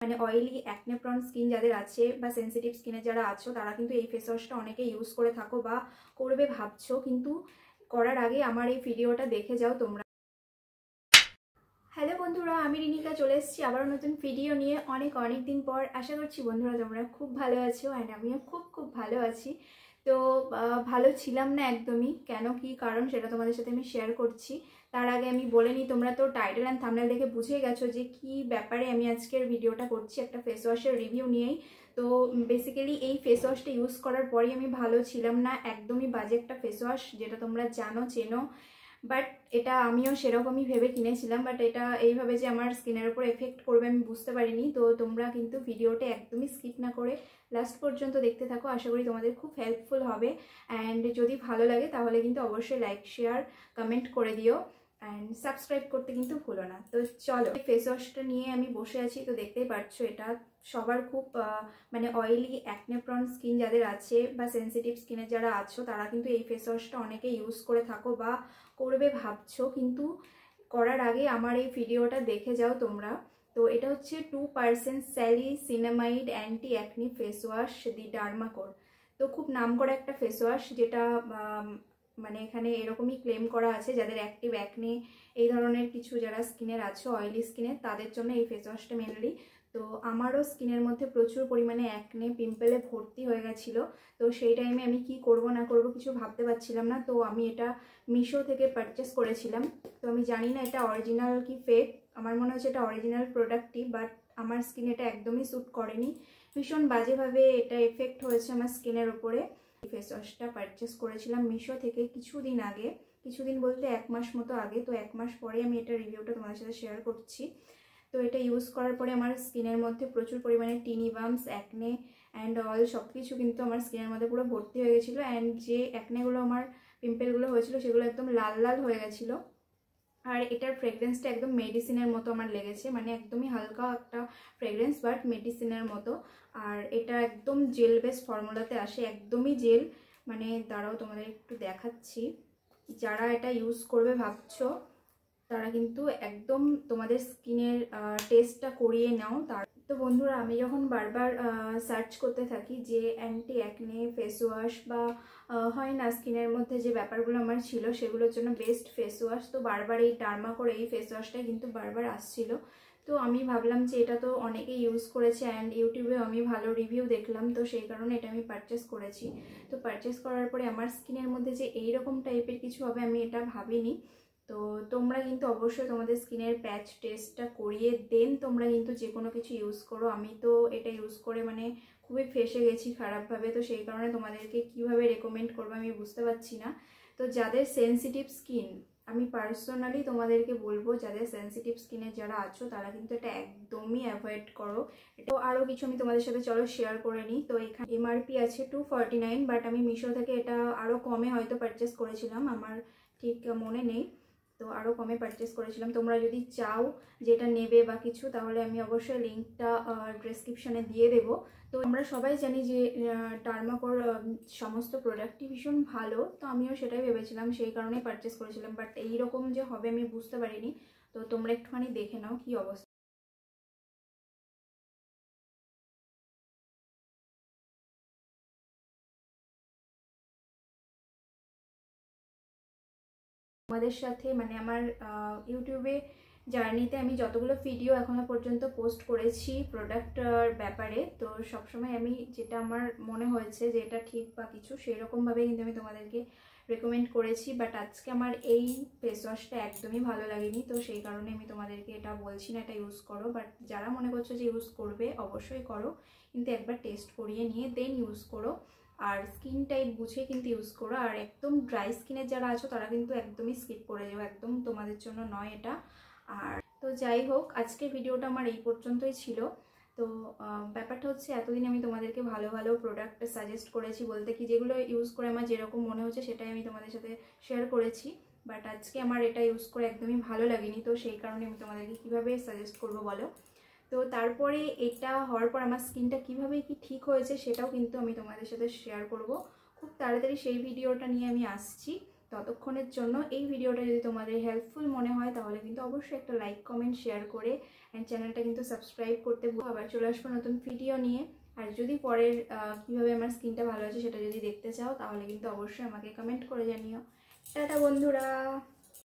মানে oily acne prawn skin যাদের আছে বা সেন্সিটিভ স্কিনে যারা আছো তারা কিন্তু এই ফেস ওয়াশটা অনেকে ইউজ করে থাকো বা করবে ভাবছো, কিন্তু করার আগে আমার এই ভিডিওটা দেখে যাও তোমরা। হ্যালো বন্ধুরা, আমি রিনিকা চলে এসেছি আবারও নতুন ভিডিও নিয়ে অনেক দিন পর। আশা করছি বন্ধুরা তোমরা খুব ভালো আছো, অ্যান্ড আমিও খুব ভালো আছি। তো ভালো ছিলাম না একদমই, কেন কি কারণ সেটা তোমাদের সাথে আমি শেয়ার করছি। তার আগে আমি বলে নিই, তোমরা তো টাইটেল অ্যান্ড থাম্বনেল দেখে বুঝে গেছো যে কি ব্যাপারে আমি আজকের ভিডিওটা করছি, একটা ফেস ওয়াশের রিভিউ নিয়েই। তো বেসিক্যালি এই ফেস ওয়াশটা ইউজ করার পরেই আমি ভালো ছিলাম না, একদমই বাজে একটা ফেস ওয়াশ, যেটা তোমরা জানো চেনো। বাট এটা আমিও সেরকমই ভেবে কিনেছিলাম, বাট এটা এইভাবে যে আমার স্কিনের উপর এফেক্ট করবে আমি বুঝতে পারিনি। তো তোমরা কিন্তু ভিডিওটা একদমই স্কিপ না করে লাস্ট পর্যন্ত দেখতে থাকো, আশা করি তোমাদের খুব হেল্পফুল হবে। অ্যান্ড যদি ভালো লাগে তাহলে কিন্তু অবশ্যই লাইক শেয়ার কমেন্ট করে দিও, অ্যান্ড সাবস্ক্রাইব করতে কিন্তু ভুলো না। তো চলো, ফেস ওয়াশটা নিয়ে আমি বসে আছি, তো দেখতেই পাচ্ছ এটা সবার খুব মানে অয়েলি অ্যাকনে প্রন স্কিন যাদের আছে বা সেন্সিটিভ স্কিনে যারা আছো তারা কিন্তু এই ফেস ওয়াশটা অনেকে ইউজ করে থাকো বা করবে ভাবছো, কিন্তু করার আগে আমার এই ভিডিওটা দেখে যাও তোমরা। তো এটা হচ্ছে 2% স্যালিসিনামাইড অ্যান্টি অ্যাকনি ফেস ওয়াশ দি ডার্মাকোর। তো খুব নামকরা একটা ফেস ওয়াশ, যেটা মানে এখানে এরকমই ক্লেম করা আছে যাদের অ্যাক্টিভ অ্যাকনে এই ধরনের কিছু যারা স্কিনের আছে অয়েলি স্কিনের, তাদের জন্য এই ফেস ওয়াশটা মেনলি। তো আমারও স্কিনের মধ্যে প্রচুর পরিমাণে অ্যাকনে পিম্পলে ভর্তি হয়ে গেছিলো। তো সেই টাইমে আমি কি করব না করব কিছু ভাবতে পারছিলাম না। তো আমি এটা মিশো থেকে পারচেস করেছিলাম। তো আমি জানি না এটা অরিজিনাল কি ফেক, আমার মনে হচ্ছে এটা অরিজিনাল প্রোডাক্টই, বাট আমার স্কিনে এটা একদমই স্যুট করেনি, ভীষণ বাজেভাবে এটা এফেক্ট হয়েছে আমার স্কিনের উপরে। ফেস ওয়াশটা পারচেস করেছিলাম মিশো থেকে কিছুদিন আগে, কিছুদিন বলতে 1 মাস মতো আগে। তো 1 মাস পরে আমি এটা রিভিউটা তোমাদের সাথে শেয়ার করছি। তো এটা ইউজ করার পরে আমার স্কিনের মধ্যে প্রচুর পরিমাণে টিনি বাম্পস, অ্যাকনে অ্যান্ড অল সব কিছু কিন্তু আমার স্কিনের মধ্যে পুরো ভর্তি হয়ে গেছিলো। অ্যান্ড যে অ্যাকনেগুলো আমার পিম্পলগুলো হয়েছিল সেগুলো একদম লাল লাল হয়ে গেছিলো। আর এটার ফ্রেগরেন্সটা একদম মেডিসিনের মতো আমার লেগেছে, মানে একদমই হালকা একটা ফ্রেগরেন্স বাট মেডিসিনের মতো। আর এটা একদম জেল বেস ফর্মুলাতে আসে, একদমই জেল। মানে দাঁড়াও তোমাদের একটু দেখাচ্ছি, যারা এটা ইউজ করবে ভাবছো তারা কিন্তু একদম তোমাদের স্কিনের টেস্টটা করিয়ে নাও। তো বন্ধুরা, আমি যখন বারবার সার্চ করতে থাকি যে অ্যান্টি অ্যাকনে ফেস ওয়াশ বা হয় না স্কিনের মধ্যে যে ব্যাপারগুলো আমার ছিল সেগুলোর জন্য বেস্ট ফেস ওয়াশ, তো বারবার এই ডার্মাকোর এই ফেস ওয়াশটাই কিন্তু বারবার আসছিল। তো আমি ভাবলাম যে এটা তো অনেকেই ইউজ করেছে অ্যান্ড ইউটিউবে আমি ভালো রিভিউ দেখলাম, তো সেই কারণে এটা আমি পারচেস করেছি। তো পারচেস করার পরে আমার স্কিনের মধ্যে যে এইরকম টাইপের কিছু হবে আমি এটা ভাবিনি। তো তোমরা কিন্তু অবশ্যই তোমাদের স্কিনের প্যাচ টেস্টটা করিয়ে দেন তোমরা কিন্তু যে কোনো কিছু ইউজ করো। আমি তো এটা ইউজ করে মানে খুবই ফেঁসে গেছি খারাপভাবে, তো সেই কারণে তোমাদেরকে কিভাবে রেকমেন্ড করবো আমি বুঝতে পারছি না। তো যাদের সেন্সিটিভ স্কিন, আমি পার্সোনালি তোমাদেরকে বলবো যাদের সেন্সিটিভ স্কিনে যারা আছো তারা কিন্তু এটা একদমই অ্যাভয়েড করো। এটা আরও কিছু আমি তোমাদের সাথে চলো শেয়ার করে নিই। তো এখানে এমআরপি আছে 249, বাট আমি মিশো থেকে এটা আরও কমে হয়তো পারচেস করেছিলাম, আমার ঠিক মনে নেই। তো আরও কমে পারচেস করেছিলাম। তোমরা যদি চাও যেটা নেবে বা কিছু, তাহলে আমি অবশ্যই লিঙ্কটা ডেসক্রিপশানে দিয়ে দেবো। তো আমরা সবাই জানি যে ডার্মাকোর সমস্ত প্রোডাক্টই ভীষণ ভালো, তো আমিও সেটাই ভেবেছিলাম, সেই কারণেই পারচেস করেছিলাম। বাট এইরকম যে হবে আমি বুঝতে পারিনি। তো তোমরা একটুখানি দেখে নাও কি অবস্থা। তোমাদের সাথে মানে আমার ইউটিউবে জার্নিতে আমি যতগুলো ভিডিও এখনো পর্যন্ত পোস্ট করেছি প্রোডাক্টের ব্যাপারে, তো সবসময় আমি যেটা আমার মনে হয়েছে যে এটা ঠিক বা কিছু সেই রকমভাবে কিন্তু আমি তোমাদেরকে রেকমেন্ড করেছি। বাট আজকে আমার এই ফেস ওয়াশটা একদমই ভালো লাগেনি, তো সেই কারণে আমি তোমাদেরকে এটা বলছি না এটা ইউজ করো। বাট যারা মনে করছো যে ইউজ করবে অবশ্যই করো, কিন্তু একবার টেস্ট করিয়ে নিয়ে দেন ইউজ করো। আর স্কিন টাইপ বুঝে কিন্তু ইউজ করো। আর একদম ড্রাই স্কিনের যারা আছো তারা কিন্তু একদমই স্কিপ করে যাও, একদম তোমাদের জন্য নয় এটা। আর তো যাই হোক, আজকের ভিডিওটা আমার এই পর্যন্তই ছিল। তো ব্যাপারটা হচ্ছে এতদিন আমি তোমাদেরকে ভালো ভালো প্রোডাক্ট সাজেস্ট করেছি, বলতে কি যেগুলো ইউজ করে আমার যেরকম মনে হচ্ছে সেটাই আমি তোমাদের সাথে শেয়ার করেছি। বাট আজকে আমার এটা ইউজ করে একদমই ভালো লাগেনি, তো সেই কারণে আমি তোমাদেরকে কীভাবে সাজেস্ট করবো বলো। তো তারপরে এটা হওয়ার পর আমার স্কিনটা কীভাবে কি ঠিক হয়েছে সেটাও কিন্তু আমি তোমাদের সাথে শেয়ার করব খুব তাড়াতাড়ি, সেই ভিডিওটা নিয়ে আমি আসছি। ততক্ষণের জন্য এই ভিডিওটা যদি তোমাদের হেল্পফুল মনে হয় তাহলে কিন্তু অবশ্যই একটা লাইক কমেন্ট শেয়ার করে অ্যান্ড চ্যানেলটা কিন্তু সাবস্ক্রাইব করতে আবার চলে আসবো নতুন ভিডিও নিয়ে। আর যদি পরের কীভাবে আমার স্কিনটা ভালো আছে সেটা যদি দেখতে চাও তাহলে কিন্তু অবশ্যই আমাকে কমেন্ট করে জানিও। টাটা বন্ধুরা।